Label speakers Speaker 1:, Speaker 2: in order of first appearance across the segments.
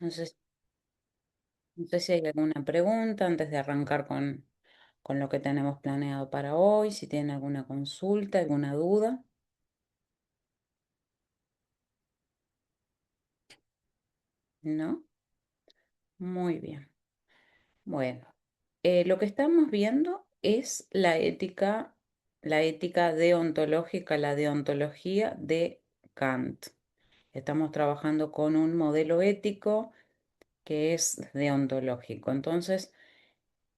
Speaker 1: No sé, no sé si hay alguna pregunta antes de arrancar con lo que tenemos planeado para hoy, si tienen alguna consulta, alguna duda, ¿no? Muy bien. Bueno, lo que estamos viendo es la ética deontológica, la deontología de Kant. Estamos trabajando con un modelo ético que es deontológico. Entonces,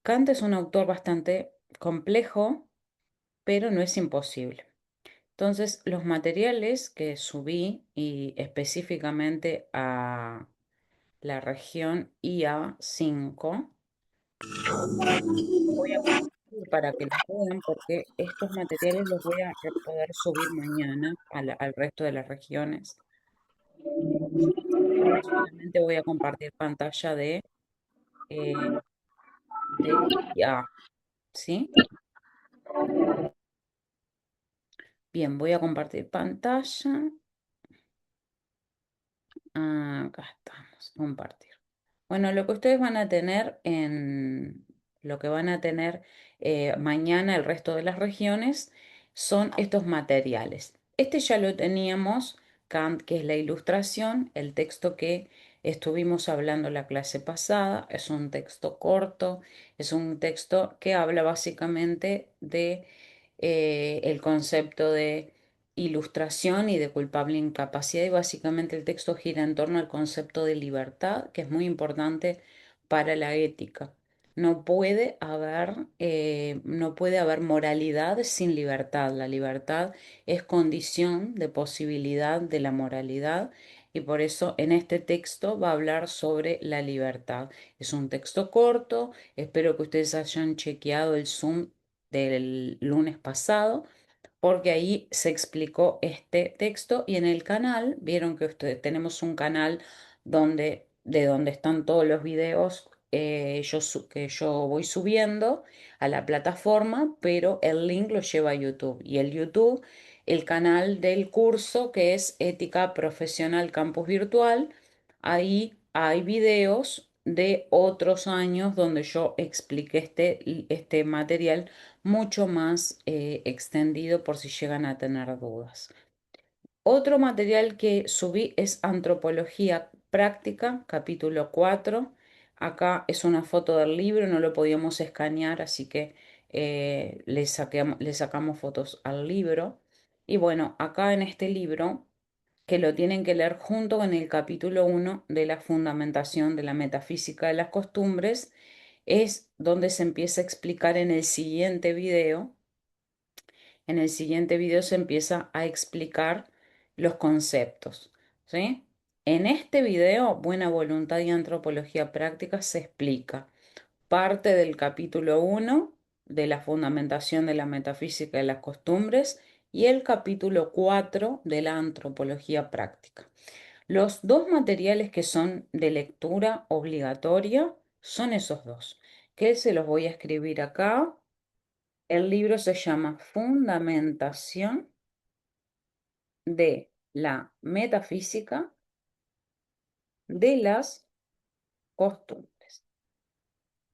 Speaker 1: Kant es un autor bastante complejo, pero no es imposible. Entonces, los materiales que subí y específicamente a la región IA5, voy a compartir para que los vean porque estos materiales los voy a poder subir mañana al resto de las regiones. Solamente voy a compartir pantalla eh, de IA, ¿sí? Bien, voy a compartir pantalla. Acá estamos, compartir. Bueno, lo que ustedes van a tener lo que van a tener mañana el resto de las regiones son estos materiales. Este ya lo teníamos, Kant, que es la ilustración, el texto que estuvimos hablando la clase pasada, es un texto corto, es un texto que habla básicamente de el concepto de ilustración y de culpable incapacidad y básicamente el texto gira en torno al concepto de libertad, que es muy importante para la ética. No puede haber moralidad sin libertad. La libertad es condición de posibilidad de la moralidad y por eso en este texto va a hablar sobre la libertad. Es un texto corto, espero que ustedes hayan chequeado el Zoom del lunes pasado porque ahí se explicó este texto y en el canal, vieron que ustedes tenemos un canal de donde están todos los videos que yo voy subiendo a la plataforma, pero el link lo lleva a YouTube. Y el YouTube, el canal del curso que es Ética Profesional Campus Virtual, ahí hay videos de otros años donde yo expliqué este material mucho más extendido por si llegan a tener dudas. Otro material que subí es Antropología Práctica, capítulo 4. Acá es una foto del libro, no lo podíamos escanear, así que le sacamos fotos al libro. Y bueno, acá en este libro, que lo tienen que leer junto con el capítulo 1 de la fundamentación de la metafísica de las costumbres, es donde se empieza a explicar en el siguiente video. En el siguiente video se empieza a explicar los conceptos, ¿sí? En este video, Buena Voluntad y Antropología Práctica se explica parte del capítulo 1 de la fundamentación de la metafísica de las costumbres y el capítulo 4 de la antropología práctica. Los dos materiales que son de lectura obligatoria son esos dos, que se los voy a escribir acá. El libro se llama Fundamentación de la Metafísica de las Costumbres.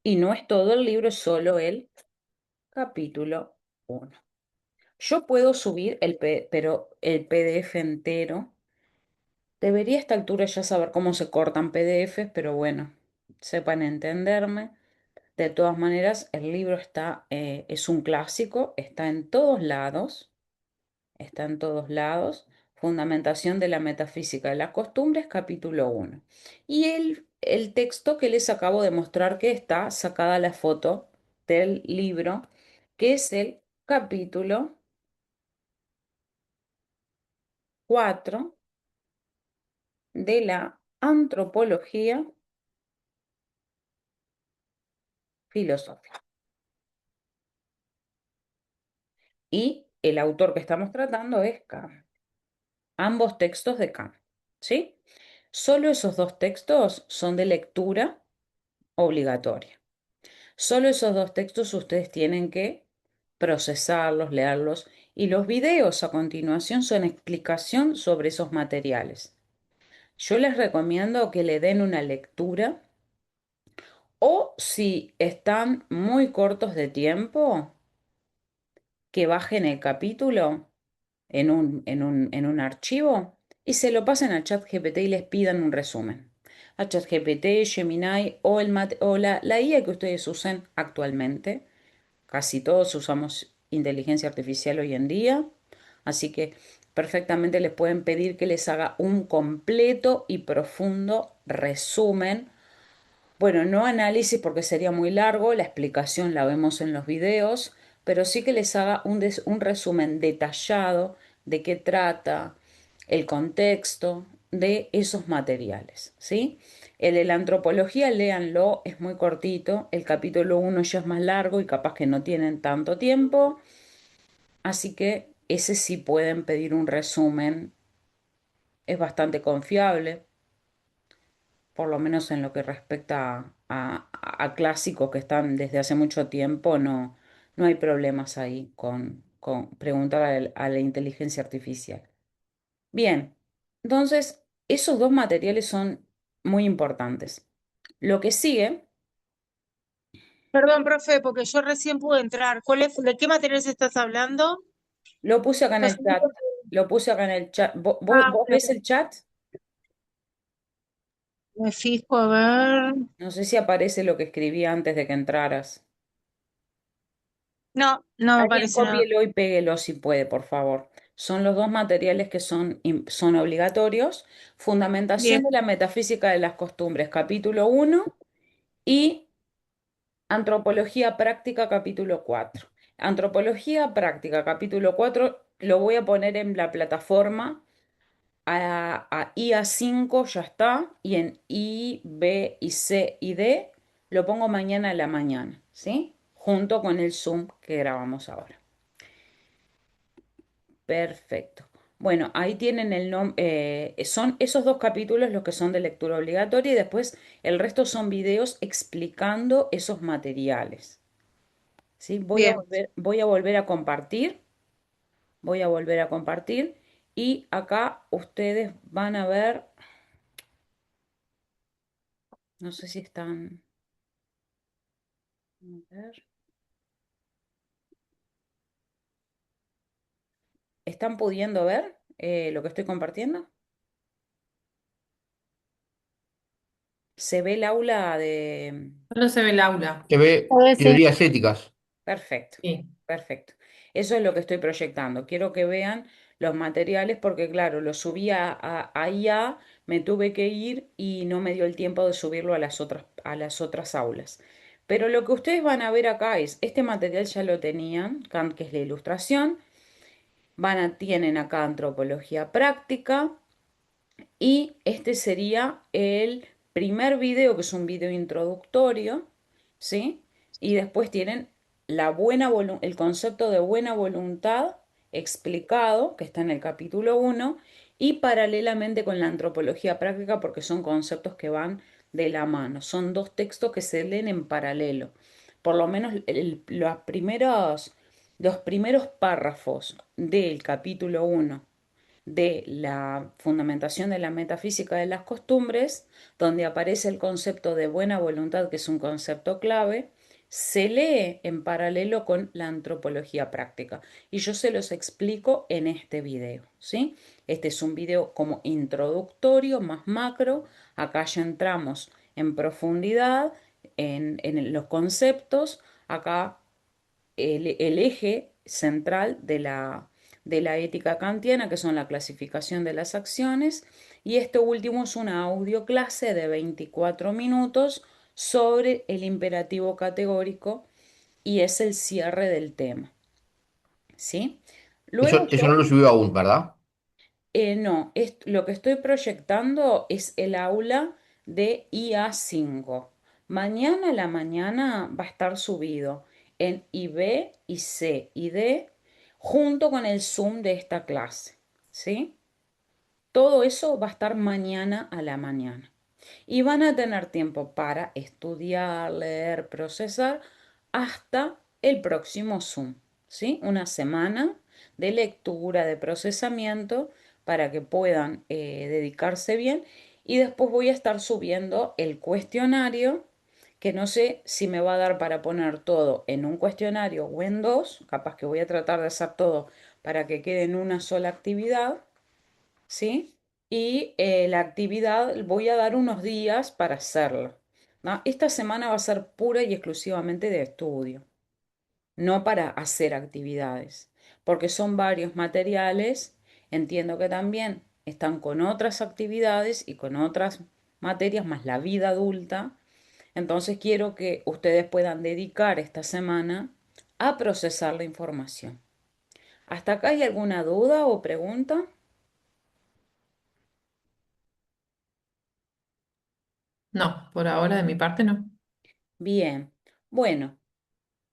Speaker 1: Y no es todo el libro, es solo el capítulo 1. Yo puedo subir pero el PDF entero. Debería a esta altura ya saber cómo se cortan PDFs, pero bueno, sepan entenderme. De todas maneras, el libro es un clásico, está en todos lados. Está en todos lados. Fundamentación de la metafísica de las costumbres, capítulo 1. Y el texto que les acabo de mostrar que está sacada la foto del libro, que es el capítulo 4 de la antropología filosófica. Y el autor que estamos tratando es Kant. Ambos textos de Kant, ¿sí? Solo esos dos textos son de lectura obligatoria. Solo esos dos textos ustedes tienen que procesarlos, leerlos y los videos a continuación son explicación sobre esos materiales. Yo les recomiendo que le den una lectura o si están muy cortos de tiempo, que bajen el capítulo en un archivo y se lo pasen a ChatGPT y les pidan un resumen. A ChatGPT, Gemini o, o la IA que ustedes usen actualmente. Casi todos usamos inteligencia artificial hoy en día, así que perfectamente les pueden pedir que les haga un completo y profundo resumen. Bueno, no análisis porque sería muy largo, la explicación la vemos en los videos, pero sí que les haga un resumen detallado de qué trata, el contexto de esos materiales, ¿sí? El de la antropología, léanlo, es muy cortito, el capítulo uno ya es más largo y capaz que no tienen tanto tiempo, así que ese sí pueden pedir un resumen, es bastante confiable por lo menos en lo que respecta a clásicos que están desde hace mucho tiempo, no, no hay problemas ahí con preguntar a la inteligencia artificial. Bien, entonces esos dos materiales son muy importantes. Lo que sigue,
Speaker 2: Perdón, profe, porque yo recién pude entrar. ¿De qué materiales estás hablando?
Speaker 1: lo puse acá en
Speaker 2: Estás
Speaker 1: el chat, lo puse acá en el chat. ¿Vos
Speaker 2: bueno,
Speaker 1: ves el chat?
Speaker 2: me fijo a ver.
Speaker 1: No sé si aparece lo que escribí antes de que entraras.
Speaker 2: No, no me
Speaker 1: Alguien
Speaker 2: aparece nada.
Speaker 1: cópielo y péguelo si puede, por favor. Son los dos materiales que son obligatorios.
Speaker 2: Bien,
Speaker 1: Fundamentación de la metafísica de las costumbres, capítulo uno y Antropología práctica, capítulo 4. Antropología práctica, capítulo 4 lo voy a poner en la plataforma a IA5 ya está, y en I, B y C y D lo pongo mañana a la mañana, ¿sí? Junto con el Zoom que grabamos ahora. Perfecto. Bueno, ahí tienen el nombre. Son esos dos capítulos los que son de lectura obligatoria y después el resto son videos explicando esos materiales. ¿Sí?
Speaker 2: bien,
Speaker 1: Voy a volver a compartir. Voy a volver a compartir. Y acá ustedes van a ver. No sé si están. A ver, ¿están pudiendo ver lo que estoy compartiendo? ¿Se ve el aula de?
Speaker 3: No se ve el aula.
Speaker 4: Se ve
Speaker 2: a ver si
Speaker 4: teorías éticas.
Speaker 1: Perfecto,
Speaker 3: Sí,
Speaker 1: perfecto. Eso es lo que estoy proyectando. Quiero que vean los materiales porque, claro, lo subí a IA, me tuve que ir y no me dio el tiempo de subirlo a las otras aulas. Pero lo que ustedes van a ver acá es, este material ya lo tenían, que es la ilustración, tienen acá antropología práctica, y este sería el primer video, que es un video introductorio, ¿sí? Y después tienen el concepto de buena voluntad explicado, que está en el capítulo uno y paralelamente con la antropología práctica, porque son conceptos que van de la mano. Son dos textos que se leen en paralelo. Por lo menos los primeros párrafos del capítulo uno de la fundamentación de la metafísica de las costumbres, donde aparece el concepto de buena voluntad, que es un concepto clave, se lee en paralelo con la antropología práctica. Y yo se los explico en este video, ¿sí? Este es un video como introductorio, más macro. Acá ya entramos en profundidad en los conceptos. Acá el eje central de la ética kantiana, que son la clasificación de las acciones, y este último es una audio clase de 24 minutos sobre el imperativo categórico y es el cierre del tema, ¿sí? Luego
Speaker 4: Eso no lo subió aún, ¿verdad?
Speaker 1: no, lo que estoy proyectando es el aula de IA5. Mañana a la mañana va a estar subido en IB y C y D junto con el Zoom de esta clase, ¿sí? Todo eso va a estar mañana a la mañana. Y van a tener tiempo para estudiar, leer, procesar hasta el próximo Zoom, ¿sí? Una semana de lectura, de procesamiento, para que puedan dedicarse bien. y después voy a estar subiendo el cuestionario, que no sé si me va a dar para poner todo en un cuestionario o en dos, capaz que voy a tratar de hacer todo para que quede en una sola actividad, ¿sí? Y la actividad voy a dar unos días para hacerla, ¿no? Esta semana va a ser pura y exclusivamente de estudio, no para hacer actividades, porque son varios materiales, entiendo que también están con otras actividades y con otras materias más la vida adulta, entonces quiero que ustedes puedan dedicar esta semana a procesar la información. ¿Hasta acá hay alguna duda o pregunta?
Speaker 3: No, por ahora de mi parte no.
Speaker 1: Bien, bueno,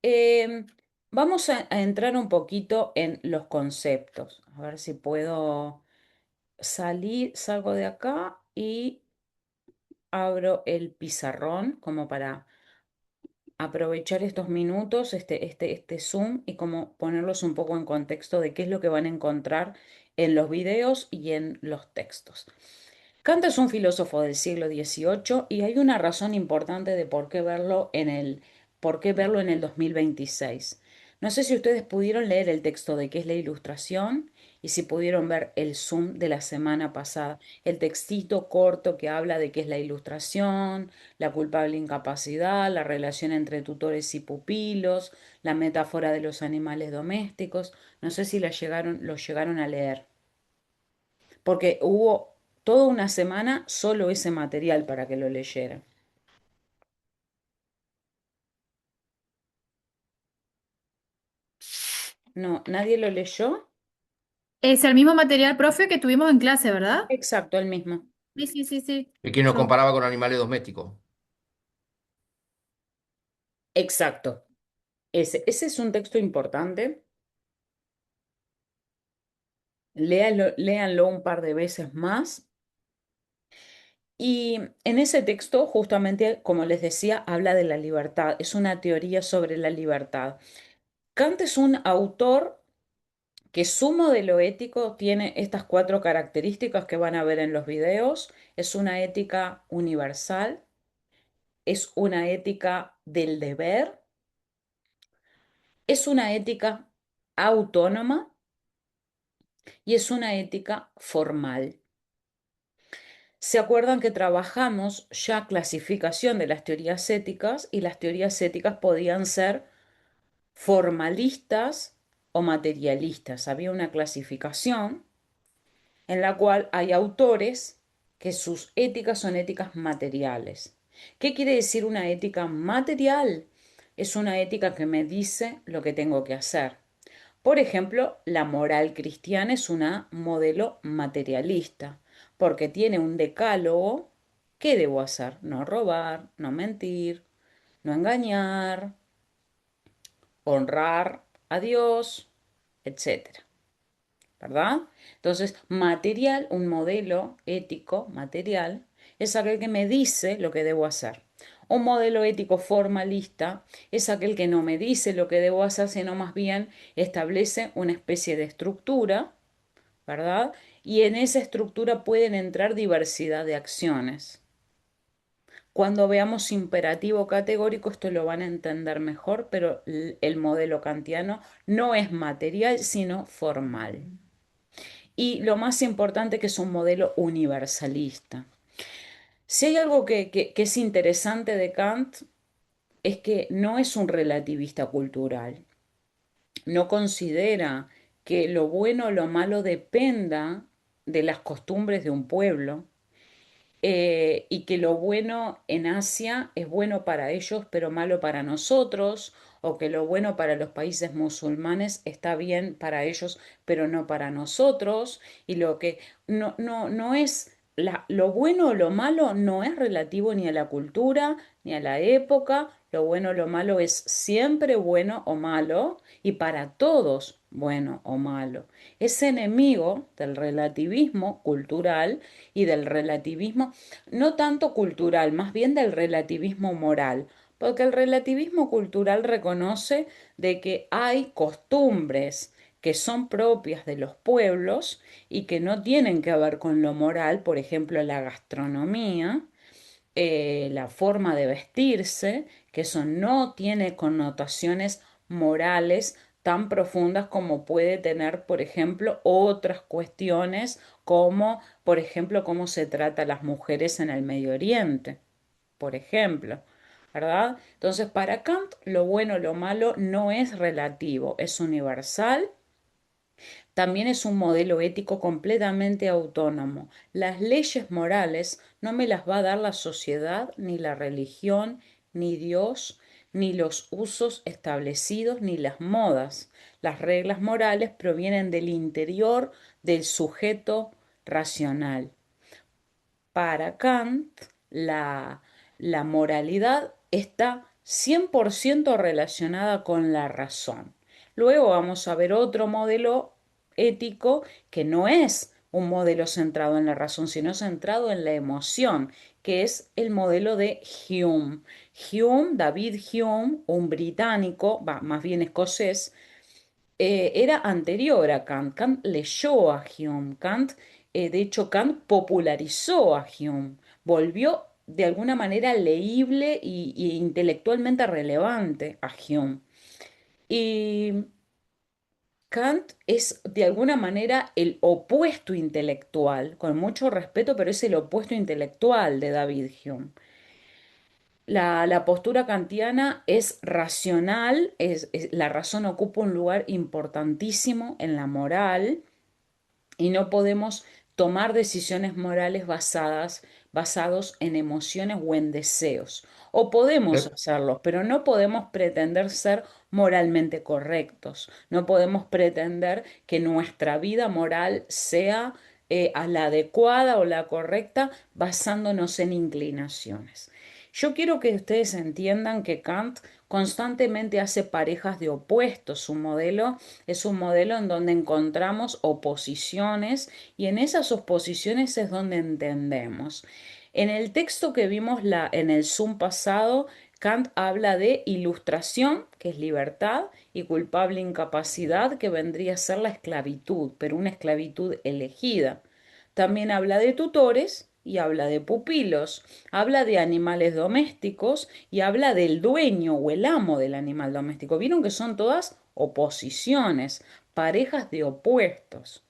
Speaker 1: em, vamos a entrar un poquito en los conceptos. A ver si puedo salgo de acá y abro el pizarrón como para aprovechar estos minutos, este Zoom y como ponerlos un poco en contexto de qué es lo que van a encontrar en los videos y en los textos. Kant es un filósofo del siglo XVIII y hay una razón importante de por qué verlo en el 2026. No sé si ustedes pudieron leer el texto de qué es la ilustración y si pudieron ver el Zoom de la semana pasada, el textito corto que habla de qué es la ilustración, la culpable incapacidad, la relación entre tutores y pupilos, la metáfora de los animales domésticos. No sé si lo llegaron a leer porque hubo toda una semana solo ese material para que lo leyeran. No, ¿nadie lo leyó?
Speaker 5: Es el mismo material, profe, que tuvimos en clase, ¿verdad?
Speaker 1: Exacto, el mismo.
Speaker 5: Sí, sí, sí, sí.
Speaker 4: El que nos
Speaker 5: Yo.
Speaker 4: comparaba con animales domésticos.
Speaker 1: Exacto. Ese es un texto importante. Léanlo un par de veces más. Y en ese texto, justamente, como les decía, habla de la libertad. Es una teoría sobre la libertad. Kant es un autor que su modelo ético tiene estas cuatro características que van a ver en los videos. Es una ética universal, es una ética del deber, es una ética autónoma y es una ética formal. ¿Se acuerdan que trabajamos ya clasificación de las teorías éticas y las teorías éticas podían ser formalistas o materialistas? Había una clasificación en la cual hay autores que sus éticas son éticas materiales. ¿Qué quiere decir una ética material? Es una ética que me dice lo que tengo que hacer. Por ejemplo, la moral cristiana es una modelo materialista, porque tiene un decálogo. ¿Qué debo hacer? No robar, no mentir, no engañar, honrar a Dios, etcétera. ¿Verdad? Entonces, material, un modelo ético material, es aquel que me dice lo que debo hacer. Un modelo ético formalista es aquel que no me dice lo que debo hacer, sino más bien establece una especie de estructura, ¿verdad? Y en esa estructura pueden entrar diversidad de acciones. Cuando veamos imperativo categórico, esto lo van a entender mejor, pero el modelo kantiano no es material, sino formal. Y lo más importante que es un modelo universalista. Si hay algo que es interesante de Kant, es que no es un relativista cultural. No considera que lo bueno o lo malo dependa de las costumbres de un pueblo, y que lo bueno en Asia es bueno para ellos pero malo para nosotros, o que lo bueno para los países musulmanes está bien para ellos pero no para nosotros, y lo que no es lo bueno o lo malo no es relativo ni a la cultura ni a la época. Lo bueno o lo malo es siempre bueno o malo y para todos bueno o malo. Es enemigo del relativismo cultural y del relativismo no tanto cultural, más bien del relativismo moral, porque el relativismo cultural reconoce de que hay costumbres que son propias de los pueblos y que no tienen que ver con lo moral, por ejemplo, la gastronomía, la forma de vestirse, que eso no tiene connotaciones morales tan profundas como puede tener, por ejemplo, otras cuestiones como, por ejemplo, cómo se trata a las mujeres en el Medio Oriente, por ejemplo, ¿verdad? Entonces, para Kant, lo bueno, lo malo no es relativo, es universal. También es un modelo ético completamente autónomo. Las leyes morales no me las va a dar la sociedad, ni la religión, ni Dios, ni los usos establecidos, ni las modas. Las reglas morales provienen del interior del sujeto racional. Para Kant, la, la moralidad está 100% relacionada con la razón. Luego vamos a ver otro modelo ético que no es un modelo centrado en la razón, sino centrado en la emoción, que es el modelo de Hume. Hume, David Hume, un británico, más bien escocés, era anterior a Kant. Kant leyó a Hume. Kant, de hecho, Kant popularizó a Hume. Volvió de alguna manera leíble y intelectualmente relevante a Hume. Y Kant es de alguna manera el opuesto intelectual, con mucho respeto, pero es el opuesto intelectual de David Hume. La postura kantiana es racional, la razón ocupa un lugar importantísimo en la moral y no podemos tomar decisiones morales basados en emociones o en deseos. O podemos
Speaker 4: Eh,
Speaker 1: hacerlo, pero no podemos pretender ser moralmente correctos. No podemos pretender que nuestra vida moral sea a la adecuada o la correcta basándonos en inclinaciones. Yo quiero que ustedes entiendan que Kant constantemente hace parejas de opuestos. Su modelo es un modelo en donde encontramos oposiciones y en esas oposiciones es donde entendemos. En el texto que vimos en el Zoom pasado, Kant habla de ilustración, que es libertad, y culpable incapacidad, que vendría a ser la esclavitud, pero una esclavitud elegida. También habla de tutores y habla de pupilos, habla de animales domésticos y habla del dueño o el amo del animal doméstico. Vieron que son todas oposiciones, parejas de opuestos.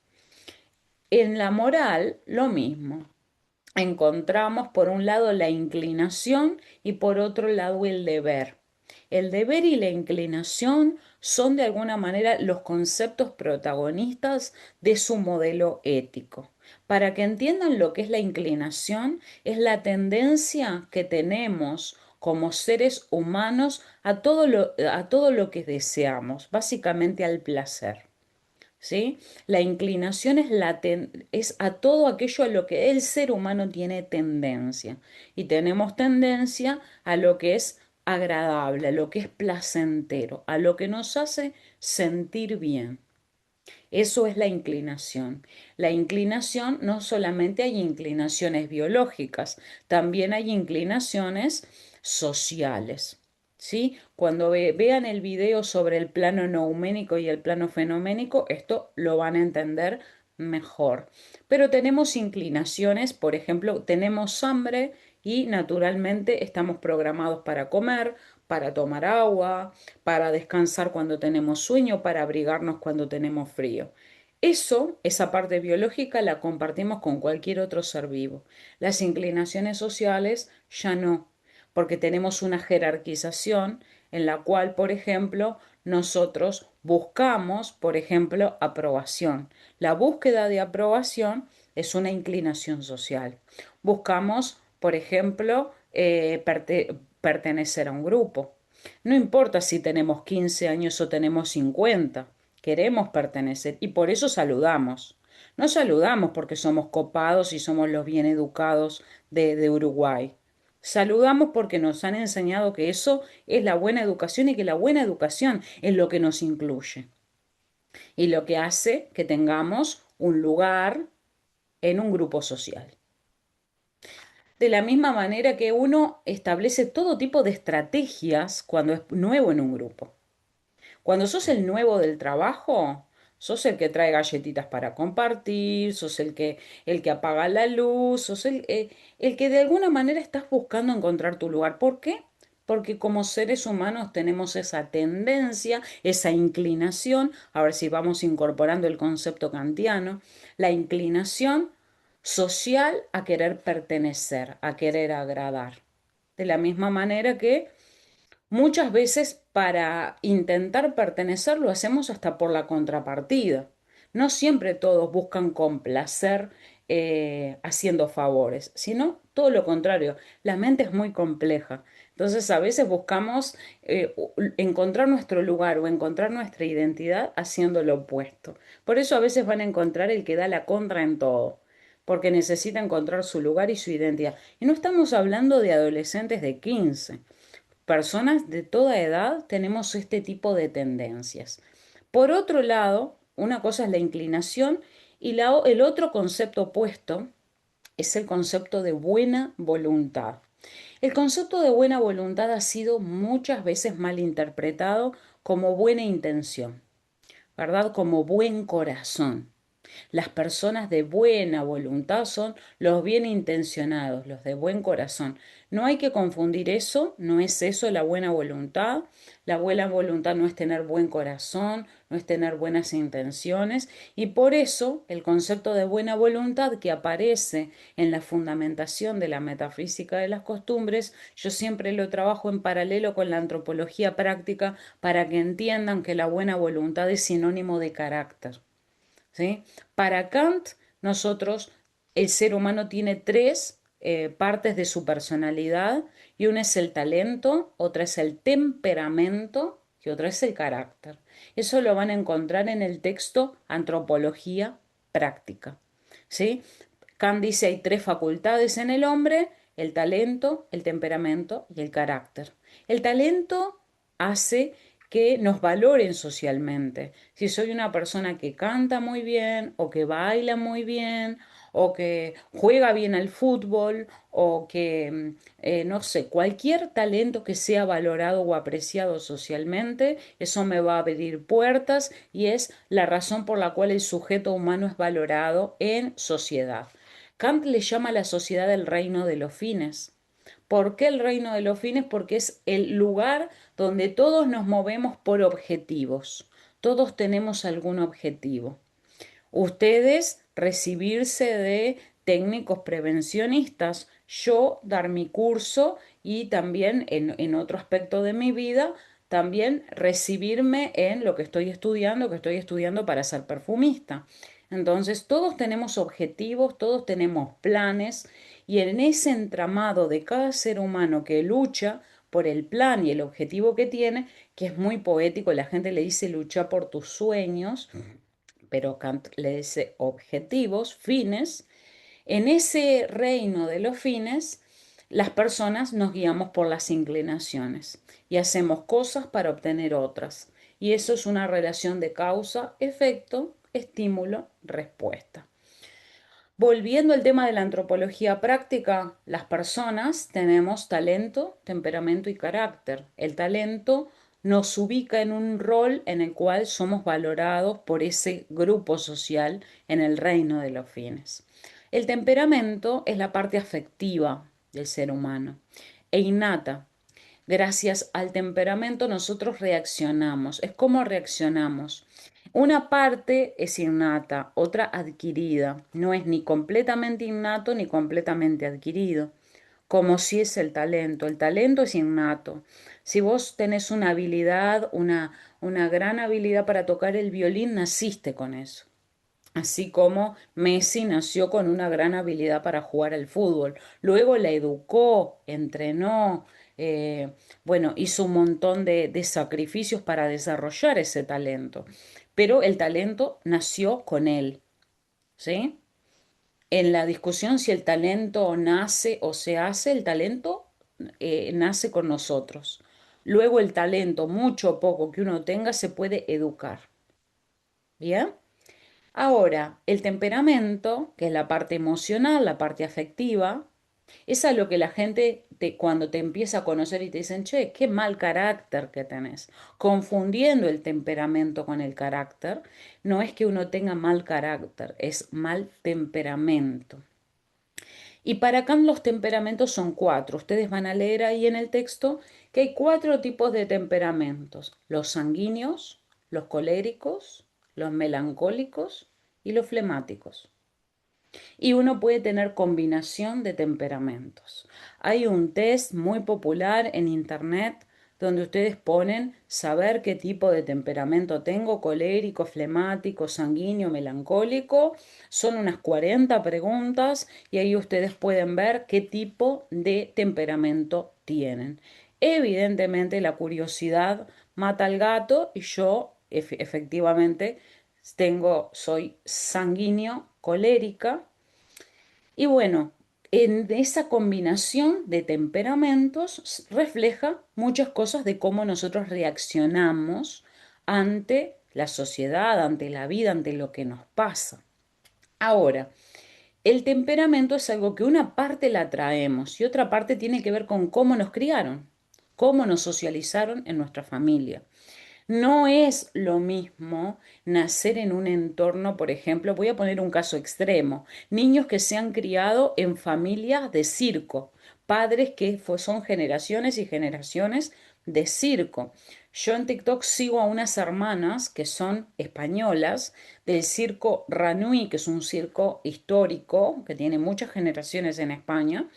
Speaker 1: En la moral, lo mismo. Encontramos por un lado la inclinación y por otro lado el deber. El deber y la inclinación son de alguna manera los conceptos protagonistas de su modelo ético. Para que entiendan lo que es la inclinación, es la tendencia que tenemos como seres humanos a todo lo que deseamos, básicamente al placer. ¿Sí? La inclinación es a todo aquello a lo que el ser humano tiene tendencia. Y tenemos tendencia a lo que es agradable, a lo que es placentero, a lo que nos hace sentir bien. Eso es la inclinación. La inclinación, no solamente hay inclinaciones biológicas, también hay inclinaciones sociales. ¿Sí? Cuando vean el video sobre el plano nouménico y el plano fenoménico, esto lo van a entender mejor. Pero tenemos inclinaciones, por ejemplo, tenemos hambre y naturalmente estamos programados para comer, para tomar agua, para descansar cuando tenemos sueño, para abrigarnos cuando tenemos frío. Eso, esa parte biológica, la compartimos con cualquier otro ser vivo. Las inclinaciones sociales ya no, porque tenemos una jerarquización en la cual, por ejemplo, nosotros buscamos, por ejemplo, aprobación. La búsqueda de aprobación es una inclinación social. Buscamos, por ejemplo, pertenecer a un grupo. No importa si tenemos 15 años o tenemos 50, queremos pertenecer y por eso saludamos. No saludamos porque somos copados y somos los bien educados de Uruguay. Saludamos porque nos han enseñado que eso es la buena educación y que la buena educación es lo que nos incluye y lo que hace que tengamos un lugar en un grupo social. De la misma manera que uno establece todo tipo de estrategias cuando es nuevo en un grupo. Cuando sos el nuevo del trabajo, Sos el que trae galletitas para compartir, sos el que apaga la luz, sos el que de alguna manera estás buscando encontrar tu lugar. ¿Por qué? Porque como seres humanos tenemos esa tendencia, esa inclinación, a ver si vamos incorporando el concepto kantiano, la inclinación social a querer pertenecer, a querer agradar. De la misma manera que muchas veces para intentar pertenecer lo hacemos hasta por la contrapartida. No siempre todos buscan complacer haciendo favores, sino todo lo contrario. La mente es muy compleja. Entonces a veces buscamos encontrar nuestro lugar o encontrar nuestra identidad haciendo lo opuesto. Por eso a veces van a encontrar el que da la contra en todo, porque necesita encontrar su lugar y su identidad. Y no estamos hablando de adolescentes de 15. Personas de toda edad tenemos este tipo de tendencias. Por otro lado, una cosa es la inclinación y el otro concepto opuesto es el concepto de buena voluntad. El concepto de buena voluntad ha sido muchas veces mal interpretado como buena intención, ¿verdad? Como buen corazón. Las personas de buena voluntad son los bien intencionados, los de buen corazón. No hay que confundir eso, no es eso la buena voluntad. La buena voluntad no es tener buen corazón, no es tener buenas intenciones y por eso el concepto de buena voluntad que aparece en la fundamentación de la metafísica de las costumbres, yo siempre lo trabajo en paralelo con la antropología práctica para que entiendan que la buena voluntad es sinónimo de carácter. ¿Sí? Para Kant, nosotros, el ser humano tiene tres partes de su personalidad y una es el talento, otra es el temperamento y otra es el carácter. Eso lo van a encontrar en el texto Antropología Práctica. ¿Sí? Kant dice hay tres facultades en el hombre, el talento, el temperamento y el carácter. El talento hace que nos valoren socialmente. Si soy una persona que canta muy bien o que baila muy bien o que juega bien al fútbol o que, no sé, cualquier talento que sea valorado o apreciado socialmente, eso me va a abrir puertas y es la razón por la cual el sujeto humano es valorado en sociedad. Kant le llama a la sociedad el reino de los fines. ¿Por qué el reino de los fines? Porque es el lugar donde todos nos movemos por objetivos. Todos tenemos algún objetivo. Ustedes recibirse de técnicos prevencionistas, yo dar mi curso y también en otro aspecto de mi vida, también recibirme en lo que estoy estudiando para ser perfumista. Entonces, todos tenemos objetivos, todos tenemos planes y en ese entramado de cada ser humano que lucha por el plan y el objetivo que tiene, que es muy poético, la gente le dice lucha por tus sueños, pero Kant le dice objetivos, fines. En ese reino de los fines, las personas nos guiamos por las inclinaciones y hacemos cosas para obtener otras. Y eso es una relación de causa, efecto, estímulo, respuesta. Volviendo al tema de la antropología práctica, las personas tenemos talento, temperamento y carácter. El talento nos ubica en un rol en el cual somos valorados por ese grupo social en el reino de los fines. El temperamento es la parte afectiva del ser humano e innata. Gracias al temperamento nosotros reaccionamos. Es como reaccionamos. Una parte es innata, otra adquirida. No es ni completamente innato ni completamente adquirido, como si es el talento. El talento es innato. Si vos tenés una habilidad, una gran habilidad para tocar el violín, naciste con eso. Así como Messi nació con una gran habilidad para jugar al fútbol. Luego la educó, entrenó, eh, bueno, hizo un montón de sacrificios para desarrollar ese talento. Pero el talento nació con él, ¿sí? En la discusión si el talento nace o se hace, el talento nace con nosotros. Luego el talento, mucho o poco que uno tenga, se puede educar. ¿Bien? Ahora, el temperamento, que es la parte emocional, la parte afectiva, es a lo que la gente cuando te empieza a conocer y te dicen, che, qué mal carácter que tenés, confundiendo el temperamento con el carácter, no es que uno tenga mal carácter, es mal temperamento. Y para Kant los temperamentos son cuatro. Ustedes van a leer ahí en el texto que hay cuatro tipos de temperamentos: los sanguíneos, los coléricos, los melancólicos y los flemáticos. Y uno puede tener combinación de temperamentos. Hay un test muy popular en internet donde ustedes ponen saber qué tipo de temperamento tengo: colérico, flemático, sanguíneo, melancólico. Son unas 40 preguntas y ahí ustedes pueden ver qué tipo de temperamento tienen. Evidentemente la curiosidad mata al gato y yo efectivamente soy sanguíneo, colérica, y bueno, en esa combinación de temperamentos refleja muchas cosas de cómo nosotros reaccionamos ante la sociedad, ante la vida, ante lo que nos pasa. Ahora, el temperamento es algo que una parte la traemos y otra parte tiene que ver con cómo nos criaron, cómo nos socializaron en nuestra familia. No es lo mismo nacer en un entorno, por ejemplo, voy a poner un caso extremo: niños que se han criado en familias de circo, padres que son generaciones y generaciones de circo. Yo en TikTok sigo a unas hermanas que son españolas del circo Ranui, que es un circo histórico que tiene muchas generaciones en España,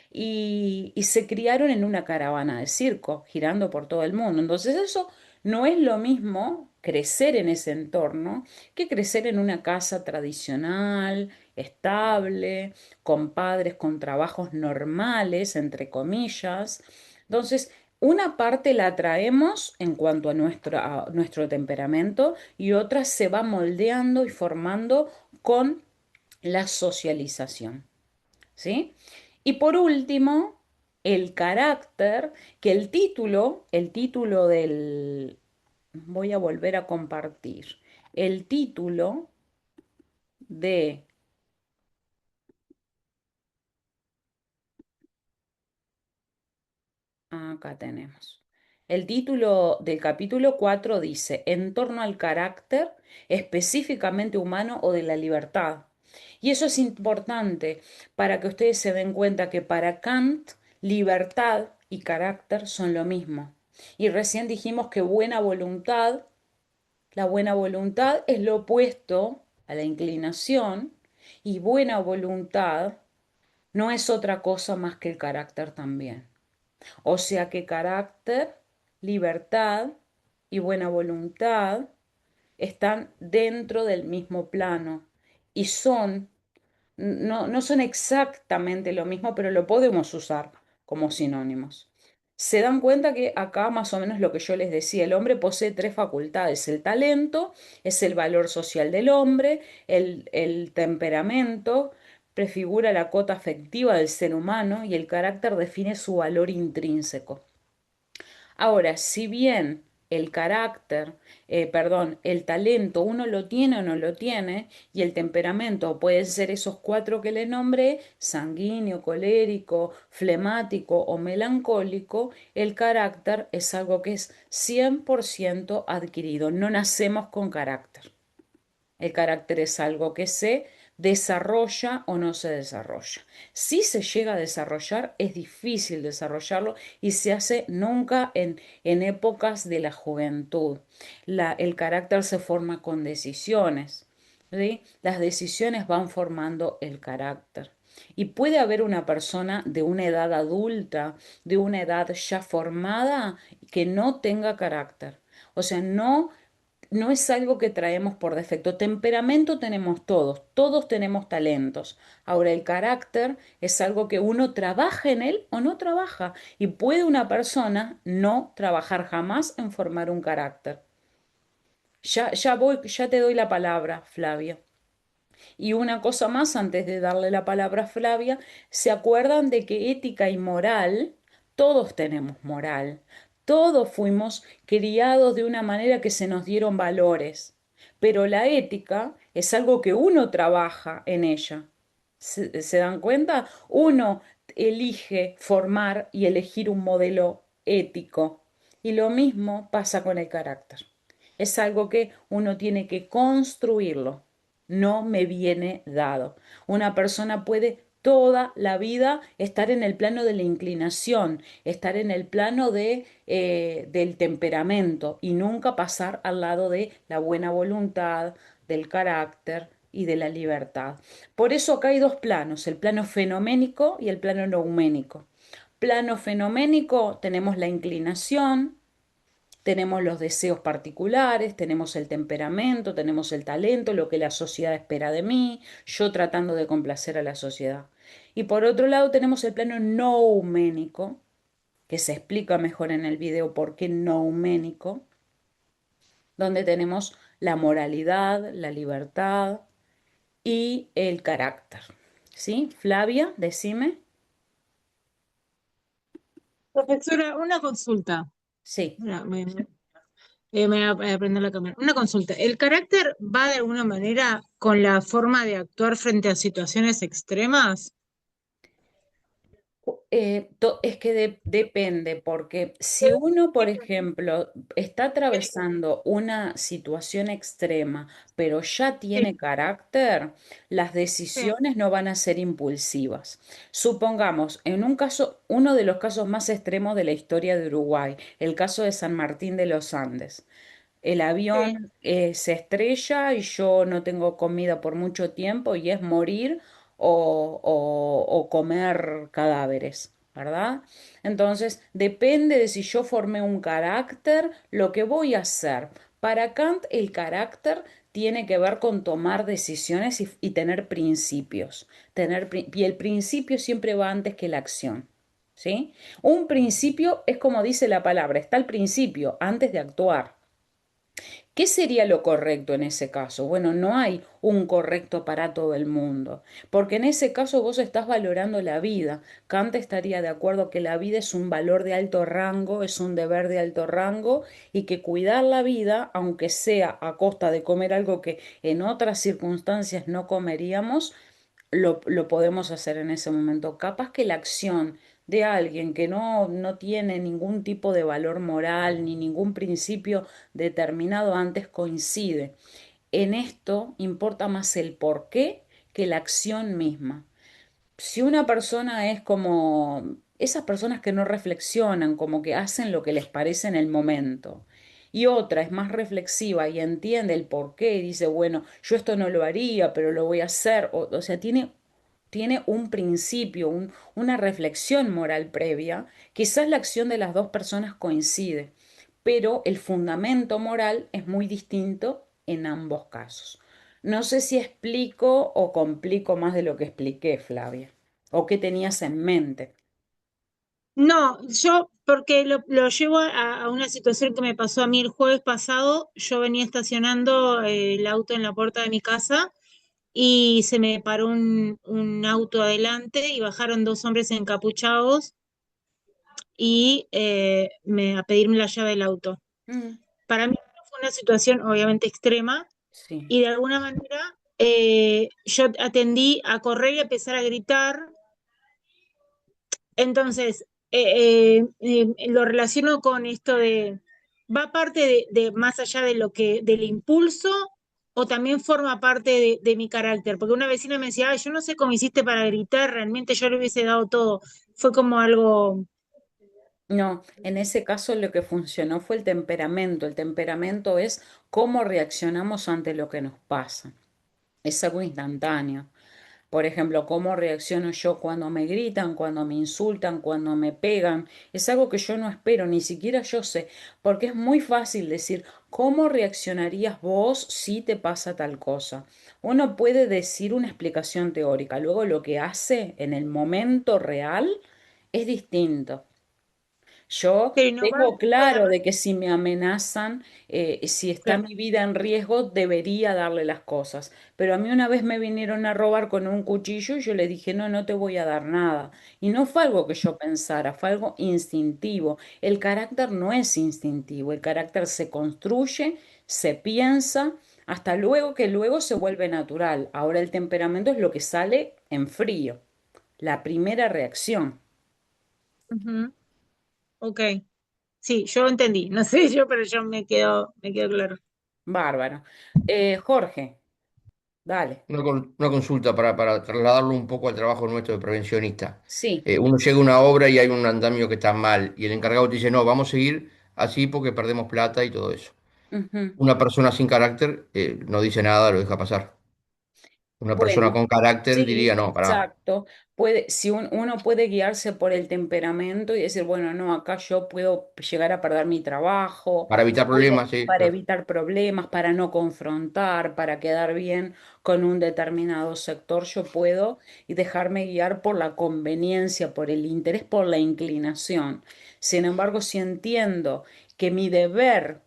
Speaker 1: y se criaron en una caravana de circo, girando por todo el mundo. Entonces eso no es lo mismo crecer en ese entorno que crecer en una casa tradicional, estable, con padres con trabajos normales, entre comillas. Entonces, una parte la traemos en cuanto a nuestro temperamento y otra se va moldeando y formando con la socialización. ¿Sí? Y por último, el carácter, que el título del... Voy a volver a compartir. El título de... Acá tenemos. El título del capítulo 4 dice: en torno al carácter específicamente humano o de la libertad. Y eso es importante para que ustedes se den cuenta que para Kant libertad y carácter son lo mismo. Y recién dijimos que la buena voluntad es lo opuesto a la inclinación, y buena voluntad no es otra cosa más que el carácter también. O sea que carácter, libertad y buena voluntad están dentro del mismo plano y no son exactamente lo mismo, pero lo podemos usar como sinónimos. Se dan cuenta que acá más o menos lo que yo les decía: el hombre posee tres facultades: el talento es el valor social del hombre, el temperamento prefigura la cota afectiva del ser humano y el carácter define su valor intrínseco. Ahora, si bien el talento uno lo tiene o no lo tiene, y el temperamento puede ser esos cuatro que le nombré: sanguíneo, colérico, flemático o melancólico, el carácter es algo que es 100% adquirido. No nacemos con carácter. El carácter es algo que se desarrolla o no se desarrolla. Si se llega a desarrollar, es difícil desarrollarlo y se hace nunca en épocas de la juventud. El carácter se forma con decisiones, ¿sí? Las decisiones van formando el carácter. Y puede haber una persona de una edad adulta, de una edad ya formada, que no tenga carácter. O sea, no es algo que traemos por defecto. Temperamento tenemos todos, todos tenemos talentos. Ahora, el carácter es algo que uno trabaja en él o no trabaja. Y puede una persona no trabajar jamás en formar un carácter. Ya te doy la palabra, Flavia. Y una cosa más antes de darle la palabra a Flavia: ¿se acuerdan de que ética y moral, todos tenemos moral? Todos fuimos criados de una manera que se nos dieron valores, pero la ética es algo que uno trabaja en ella. ¿Se dan cuenta? Uno elige formar y elegir un modelo ético. Y lo mismo pasa con el carácter. Es algo que uno tiene que construirlo, no me viene dado. Una persona puede toda la vida estar en el plano de la inclinación, estar en el plano del temperamento y nunca pasar al lado de la buena voluntad, del carácter y de la libertad. Por eso acá hay dos planos, el plano fenoménico y el plano nouménico. Plano fenoménico tenemos la inclinación, tenemos los deseos particulares, tenemos el temperamento, tenemos el talento, lo que la sociedad espera de mí, yo tratando de complacer a la sociedad. Y por otro lado tenemos el plano nouménico, que se explica mejor en el video por qué nouménico, donde tenemos la moralidad, la libertad y el carácter. ¿Sí? Flavia, decime.
Speaker 2: Profesora, una consulta.
Speaker 1: Sí.
Speaker 2: Me voy a prender la cámara. Una consulta. ¿El carácter va de alguna manera con la forma de actuar frente a situaciones extremas?
Speaker 1: Es que depende, porque si uno, por ejemplo, está atravesando una situación extrema, pero ya
Speaker 2: Sí,
Speaker 1: tiene carácter, las
Speaker 2: sí,
Speaker 1: decisiones no van a ser impulsivas. Supongamos, en un caso, uno de los casos más extremos de la historia de Uruguay, el caso de San Martín de los Andes. El
Speaker 2: sí.
Speaker 1: avión se estrella y yo no tengo comida por mucho tiempo y es morir o comer cadáveres, ¿verdad? Entonces, depende de si yo formé un carácter, lo que voy a hacer. Para Kant, el carácter tiene que ver con tomar decisiones y tener principios. Y el principio siempre va antes que la acción. ¿Sí? Un principio es como dice la palabra, está el principio antes de actuar. ¿Qué sería lo correcto en ese caso? Bueno, no hay un correcto para todo el mundo, porque en ese caso vos estás valorando la vida. Kant estaría de acuerdo que la vida es un valor de alto rango, es un deber de alto rango y que cuidar la vida, aunque sea a costa de comer algo que en otras circunstancias no comeríamos, lo podemos hacer en ese momento. Capaz que la acción de alguien que no tiene ningún tipo de valor moral ni ningún principio determinado antes coincide. En esto importa más el por qué que la acción misma. Si una persona es como esas personas que no reflexionan, como que hacen lo que les parece en el momento, y otra es más reflexiva y entiende el por qué y dice, bueno, yo esto no lo haría, pero lo voy a hacer, o sea, tiene un principio, una reflexión moral previa, quizás la acción de las dos personas coincide, pero el fundamento moral es muy distinto en ambos casos. No sé si explico o complico más de lo que expliqué, Flavia, o qué tenías en mente.
Speaker 2: No, yo, porque lo llevo a una situación que me pasó a mí el jueves pasado. Yo venía estacionando el auto en la puerta de mi casa y se me paró un auto adelante y bajaron dos hombres encapuchados y a pedirme la llave del auto.
Speaker 1: Mm,
Speaker 2: Para mí fue una situación obviamente extrema
Speaker 1: sí.
Speaker 2: y de alguna manera yo atendí a correr y a empezar a gritar. Entonces, lo relaciono con esto de, ¿va parte de más allá de lo que, del impulso o también forma parte de mi carácter? Porque una vecina me decía, ay, yo no sé cómo hiciste para gritar, realmente yo le hubiese dado todo. Fue como algo,
Speaker 1: No, en ese caso lo que funcionó fue el temperamento. El temperamento es cómo reaccionamos ante lo que nos pasa. Es algo instantáneo. Por ejemplo, cómo reacciono yo cuando me gritan, cuando me insultan, cuando me pegan. Es algo que yo no espero, ni siquiera yo sé, porque es muy fácil decir, ¿cómo reaccionarías vos si te pasa tal cosa? Uno puede decir una explicación teórica, luego lo que hace en el momento real es distinto. Yo
Speaker 2: pero no va
Speaker 1: tengo
Speaker 2: de la
Speaker 1: claro
Speaker 2: mano.
Speaker 1: de que si me amenazan, si está
Speaker 2: Claro.
Speaker 1: mi vida en riesgo, debería darle las cosas. Pero a mí una vez me vinieron a robar con un cuchillo y yo le dije, no, no te voy a dar nada. Y no fue algo que yo pensara, fue algo instintivo. El carácter no es instintivo, el carácter se construye, se piensa, hasta luego que luego se vuelve natural. Ahora el temperamento es lo que sale en frío. la primera reacción.
Speaker 2: Ujú. Ok, sí, yo entendí, no sé yo, pero yo me quedo claro.
Speaker 1: Bárbaro. Jorge, dale.
Speaker 4: Una consulta para trasladarlo un poco al trabajo nuestro de prevencionista.
Speaker 1: Sí.
Speaker 4: Uno llega a una obra y hay un andamio que está mal y el encargado te dice, no, vamos a seguir así porque perdemos plata y todo eso.
Speaker 1: Ujú.
Speaker 4: Una persona sin carácter no dice nada, lo deja pasar. Una persona
Speaker 1: Bueno,
Speaker 4: con carácter
Speaker 1: sí,
Speaker 4: diría, no, pará,
Speaker 1: exacto. Puede, si uno puede guiarse por el temperamento y decir, bueno, no, acá yo puedo llegar a perder mi trabajo,
Speaker 4: para evitar problemas, sí,
Speaker 1: para
Speaker 4: claro.
Speaker 1: evitar problemas, para no confrontar, para quedar bien con un determinado sector, yo puedo y dejarme guiar por la conveniencia, por el interés, por la inclinación. Sin embargo, si entiendo que mi deber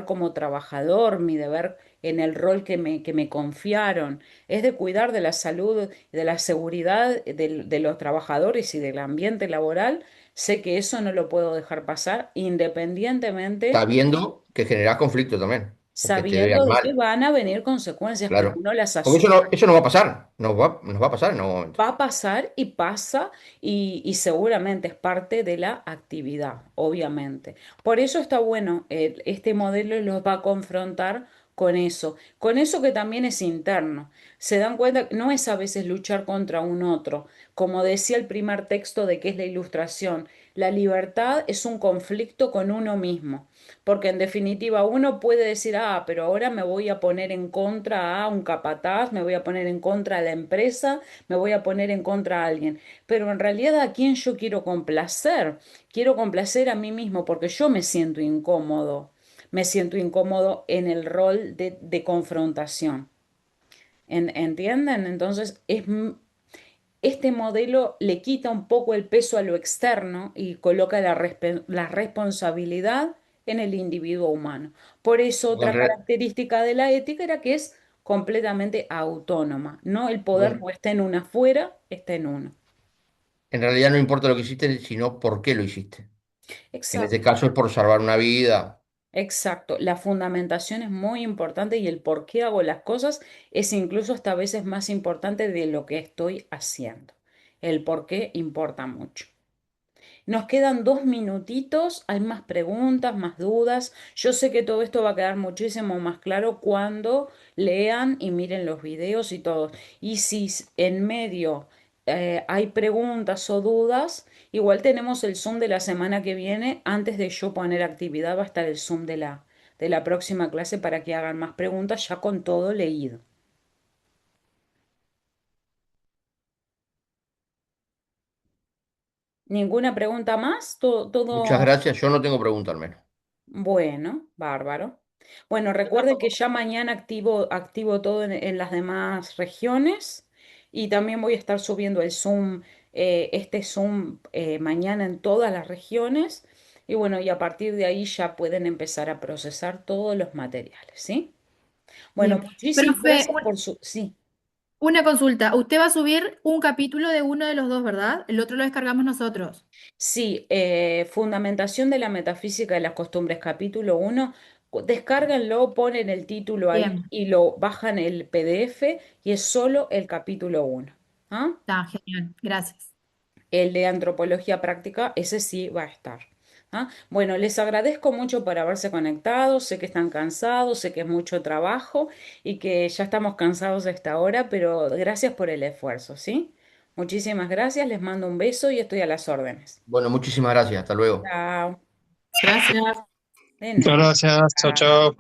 Speaker 1: como trabajador, mi deber en el rol que me confiaron, es de cuidar de la salud, de la seguridad de los trabajadores y del ambiente laboral, sé que eso no lo puedo dejar pasar independientemente,
Speaker 4: Sabiendo que generás conflicto también, porque te
Speaker 1: sabiendo
Speaker 4: vean
Speaker 1: de que
Speaker 4: mal,
Speaker 1: van a venir consecuencias, pero
Speaker 4: claro.
Speaker 1: uno las
Speaker 4: Porque
Speaker 1: asume.
Speaker 4: eso no va a pasar, nos va a pasar en algún momento.
Speaker 1: Va a pasar y pasa y seguramente es parte de la actividad, obviamente. Por eso está bueno, este modelo los va a confrontar con eso que también es interno. Se dan cuenta que no es a veces luchar contra un otro, como decía el primer texto de que es la ilustración, la libertad es un conflicto con uno mismo. Porque en definitiva uno puede decir, ah, pero ahora me voy a poner en contra a un capataz, me voy a poner en contra a la empresa, me voy a poner en contra a alguien. Pero en realidad a quién yo quiero complacer a mí mismo porque yo me siento incómodo en el rol de confrontación. ¿Entienden? Entonces este modelo le quita un poco el peso a lo externo y coloca la responsabilidad en el individuo humano. Por eso
Speaker 4: Porque
Speaker 1: otra característica de la ética era que es completamente autónoma, ¿no? El poder
Speaker 4: porque
Speaker 1: no está en una afuera, está en uno.
Speaker 4: en realidad no importa lo que hiciste, sino por qué lo hiciste. En este
Speaker 1: Exacto,
Speaker 4: caso es por salvar una vida.
Speaker 1: exacto. La fundamentación es muy importante y el por qué hago las cosas es incluso hasta a veces más importante de lo que estoy haciendo. El por qué importa mucho. Nos quedan 2 minutitos, hay más preguntas, más dudas. Yo sé que todo esto va a quedar muchísimo más claro cuando lean y miren los videos y todo. Y si en medio hay preguntas o dudas, igual tenemos el Zoom de la semana que viene. Antes de yo poner actividad va a estar el Zoom de la próxima clase para que hagan más preguntas ya con todo leído. ¿Ninguna pregunta más? Todo,
Speaker 4: Muchas
Speaker 1: todo.
Speaker 4: gracias, yo no tengo pregunta al menos.
Speaker 1: Bueno, bárbaro. Bueno, recuerden que ya mañana activo todo en las demás regiones y también voy a estar subiendo el Zoom, este Zoom mañana en todas las regiones y bueno, y a partir de ahí ya pueden empezar a procesar todos los materiales, ¿sí? Bueno,
Speaker 5: Bien.
Speaker 1: muchísimas
Speaker 5: Profe,
Speaker 1: gracias por su... Sí.
Speaker 5: una consulta. Usted va a subir un capítulo de uno de los dos, ¿verdad? El otro lo descargamos nosotros.
Speaker 1: Sí, Fundamentación de la Metafísica de las Costumbres, capítulo 1. Descárganlo, ponen el título ahí
Speaker 5: Bien,
Speaker 1: y lo bajan el PDF y es solo el capítulo 1. ¿Ah?
Speaker 5: está genial. Gracias.
Speaker 1: El de Antropología Práctica, ese sí va a estar. ¿Ah? Bueno, les agradezco mucho por haberse conectado. Sé que están cansados, sé que es mucho trabajo y que ya estamos cansados a esta hora, pero gracias por el esfuerzo, ¿sí? Muchísimas gracias, les mando un beso y estoy a las órdenes.
Speaker 4: Bueno, muchísimas gracias, hasta luego.
Speaker 1: Chao.
Speaker 3: Gracias.
Speaker 1: De
Speaker 6: Muchas
Speaker 1: nada.
Speaker 6: gracias. Chao,
Speaker 1: Chao.
Speaker 6: chao.